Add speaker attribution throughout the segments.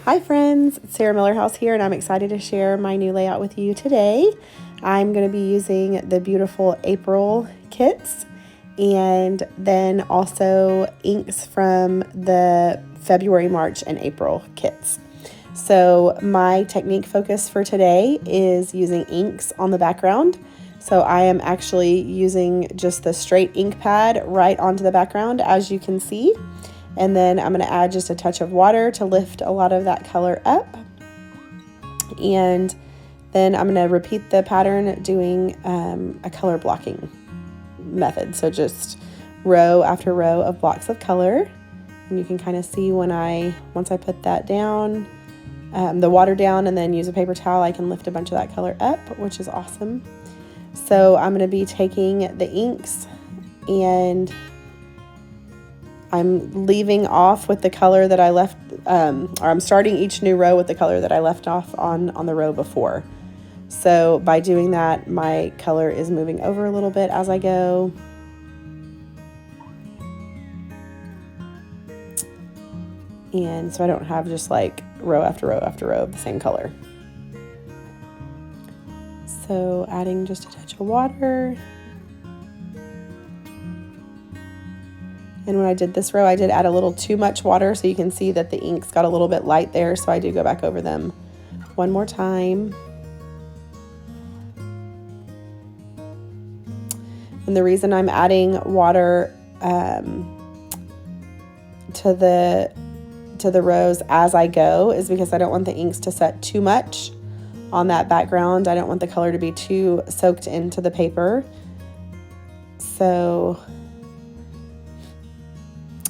Speaker 1: Hi friends, it's Sarah MILLERHOUSE here, and I'm excited to share my new layout with you today. I'm going to be using the beautiful April kits and then also inks from the February, March, and April kits. So my technique focus for today is using inks on the background. So I am actually using just the straight ink pad right onto the background, as you can see. And then I'm going to add just a touch of water to lift a lot of that color up. And then I'm going to repeat the pattern doing a color blocking method. So just row after row of blocks of color. And you can kind of see once I put that down, the water down, and then use a paper towel, I can lift a bunch of that color up, which is awesome. So I'm going to be taking the inks and I'm leaving off with the color that I left, or I'm starting each new row with the color that I left off on the row before. So by doing that, my color is moving over a little bit as I go. And so I don't have just like row after row after row of the same color. So adding just a touch of water. And when I did this row, I did add a little too much water, so you can see that the inks got a little bit light there, so I do go back over them one more time. And the reason I'm adding water to the rows as I go is because I don't want the inks to set too much on that background. I don't want the color to be too soaked into the paper. So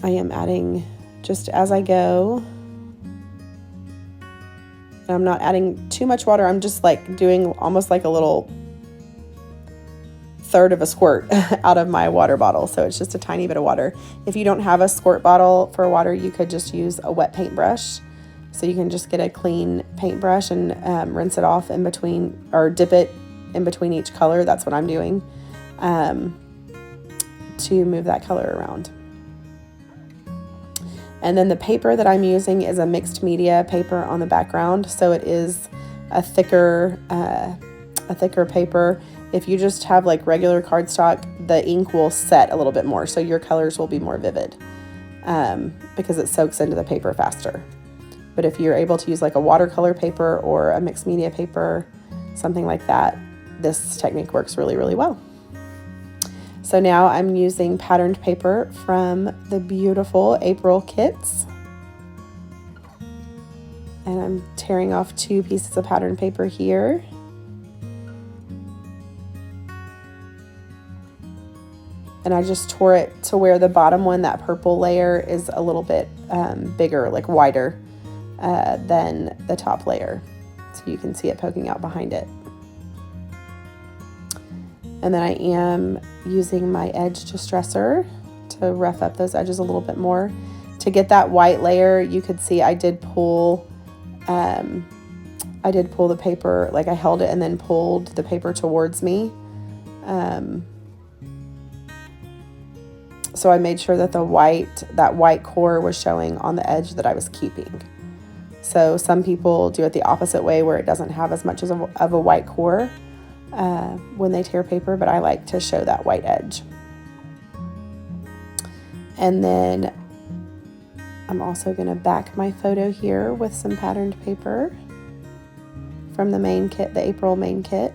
Speaker 1: I am adding just as I go. And I'm not adding too much water. I'm just like doing almost like a little third of a squirt out of my water bottle. So it's just a tiny bit of water. If you don't have a squirt bottle for water, you could just use a wet paintbrush. So you can just get a clean paintbrush and rinse it off in between, or dip it in between each color. That's what I'm doing to move that color around. And then the paper that I'm using is a mixed media paper on the background. So it is a thicker paper. If you just have like regular cardstock, the ink will set a little bit more. So your colors will be more vivid because it soaks into the paper faster. But if you're able to use like a watercolor paper or a mixed media paper, something like that, this technique works really, really well. So now I'm using patterned paper from the beautiful April kits. And I'm tearing off 2 pieces of patterned paper here. And I just tore it to where the bottom one, that purple layer, is a little bit bigger, like wider than the top layer. So you can see it poking out behind it. And then I am using my edge distresser to rough up those edges a little bit more. To get that white layer, you could see I did pull the paper, like I held it and then pulled the paper towards me. So I made sure that that white core was showing on the edge that I was keeping. So some people do it the opposite way, where it doesn't have as much of a white core when they tear paper, but I like to show that white edge. And then I'm also going to back my photo here with some patterned paper from the main kit, the April main kit.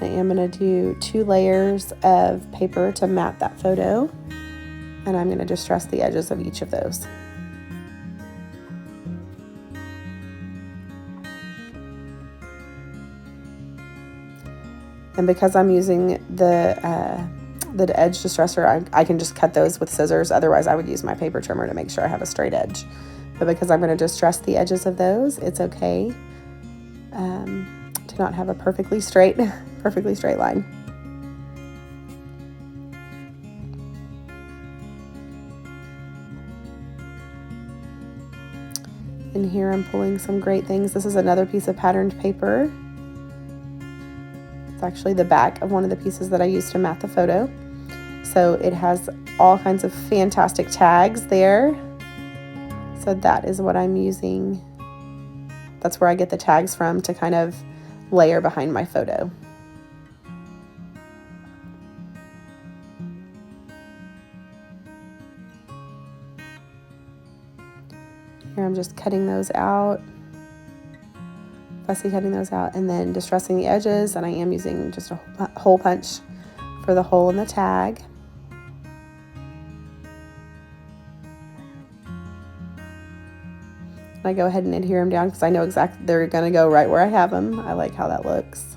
Speaker 1: I am going to do 2 layers of paper to mat that photo, and I'm going to distress the edges of each of those. And because I'm using the edge distresser, I can just cut those with scissors. Otherwise, I would use my paper trimmer to make sure I have a straight edge. But because I'm going to distress the edges of those, it's okay to not have a perfectly straight line. And here I'm pulling some great things. This is another piece of patterned paper. It's actually the back of one of the pieces that I used to mat the photo. So it has all kinds of fantastic tags there. So that is what I'm using. That's where I get the tags from to kind of layer behind my photo. Here I'm just cutting those out, fussy cutting those out, and then distressing the edges, and I am using just a hole punch for the hole in the tag. I go ahead and adhere them down because I know exactly they're going to go right where I have them. I like how that looks.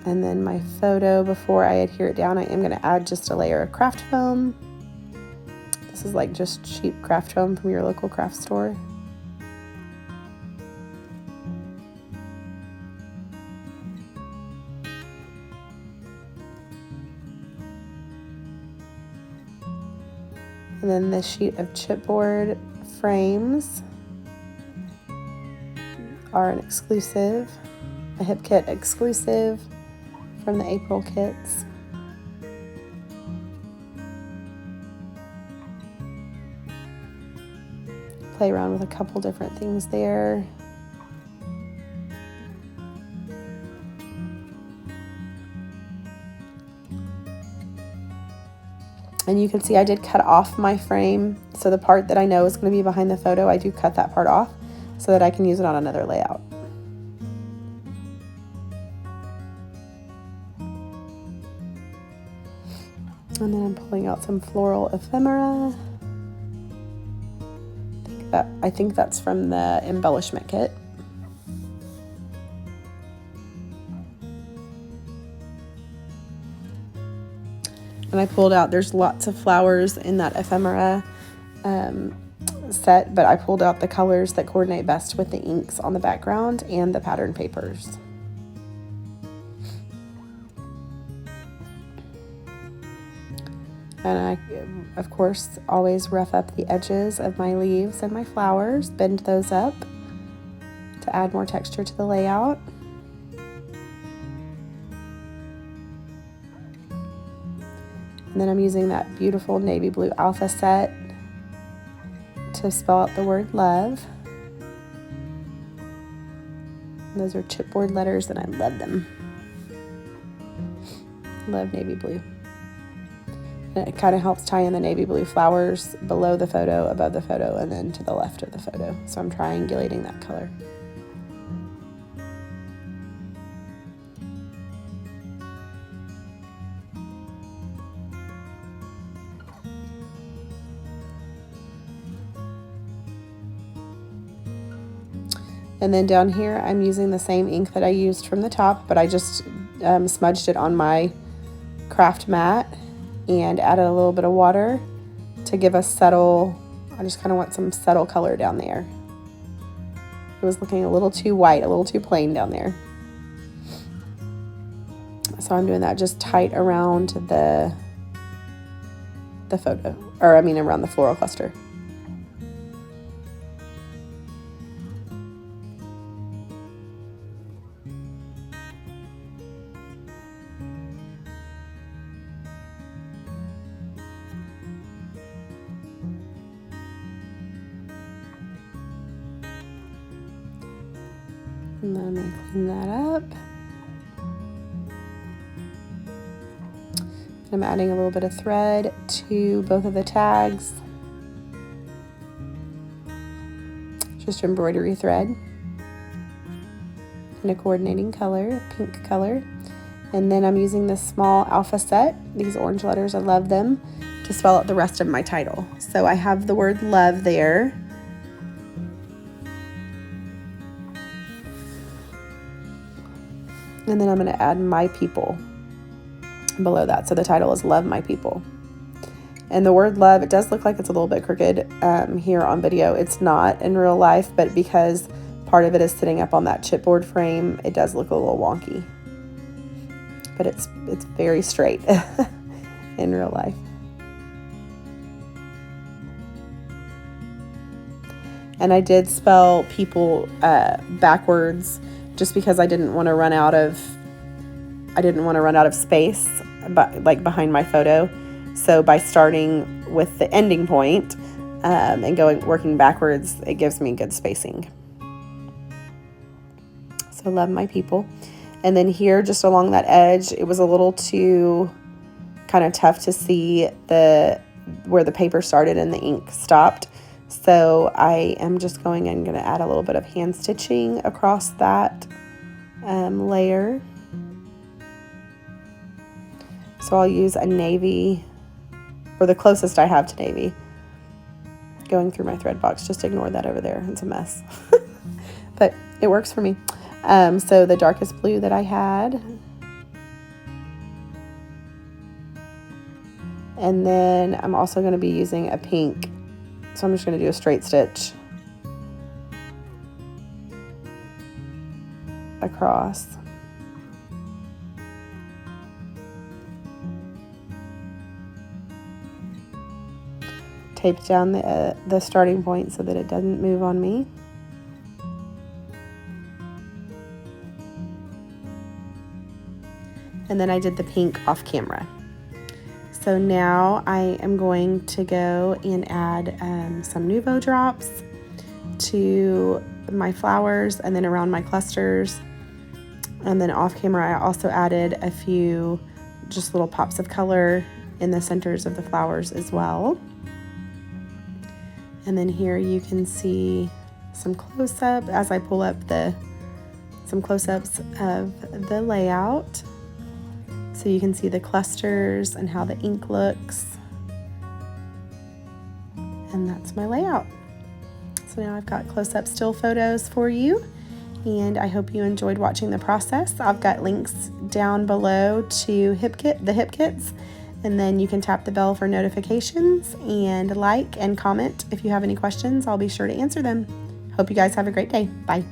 Speaker 1: And then my photo, before I adhere it down, I am going to add just a layer of craft foam. This is like just cheap craft foam from your local craft store. And then this sheet of chipboard frames are an exclusive, a hip kit exclusive from the April kits. Play around with a couple different things there. And you can see I did cut off my frame, so the part that I know is going to be behind the photo, I do cut that part off so that I can use it on another layout. And then I'm pulling out some floral ephemera. I think that's from the embellishment kit. And I pulled out, there's lots of flowers in that ephemera set, but I pulled out the colors that coordinate best with the inks on the background and the pattern papers. And I, of course, always rough up the edges of my leaves and my flowers, bend those up to add more texture to the layout. And then I'm using that beautiful navy blue alpha set to spell out the word love. And those are chipboard letters and I love them. Love navy blue. And it kind of helps tie in the navy blue flowers below the photo, above the photo, and then to the left of the photo. So I'm triangulating that color. And then down here, I'm using the same ink that I used from the top, but I just smudged it on my craft mat and added a little bit of water to give a subtle, I just kind of want some subtle color down there. It was looking a little too white, a little too plain down there. So I'm doing that just tight around the photo, or I mean around the floral cluster. And then I'm going to clean that up. I'm adding a little bit of thread to both of the tags. Just embroidery thread in a coordinating color, a pink color. And then I'm using this small alpha set, these orange letters, I love them, to spell out the rest of my title. So I have the word love there. And then I'm going to add my people below that. So the title is Love My People. And the word love, it does look like it's a little bit crooked here on video. It's not in real life, but because part of it is sitting up on that chipboard frame, it does look a little wonky. But it's very straight in real life. And I did spell people backwards just because I didn't want to run out of space, but like behind my photo. So by starting with the ending point and working backwards, it gives me good spacing. So love my people. And then here, just along that edge, it was a little too kind of tough to see where the paper started and the ink stopped. So I am just going to add a little bit of hand stitching across that layer. So I'll use a navy, or the closest I have to navy, going through my thread box. Just ignore that over there. It's a mess. But it works for me. So the darkest blue that I had. And then I'm also going to be using a pink. So I'm just going to do a straight stitch across. Taped down the starting point so that it doesn't move on me. And then I did the pink off camera. So now I am going to go and add some Nuvo drops to my flowers and then around my clusters. And then off camera, I also added a few just little pops of color in the centers of the flowers as well. And then here you can see some close-up as I pull up some close-ups of the layout. So you can see the clusters and how the ink looks. And that's my layout. So now I've got close-up still photos for you. And I hope you enjoyed watching the process. I've got links down below to the hip kits. And then you can tap the bell for notifications and like and comment if you have any questions. I'll be sure to answer them. Hope you guys have a great day. Bye.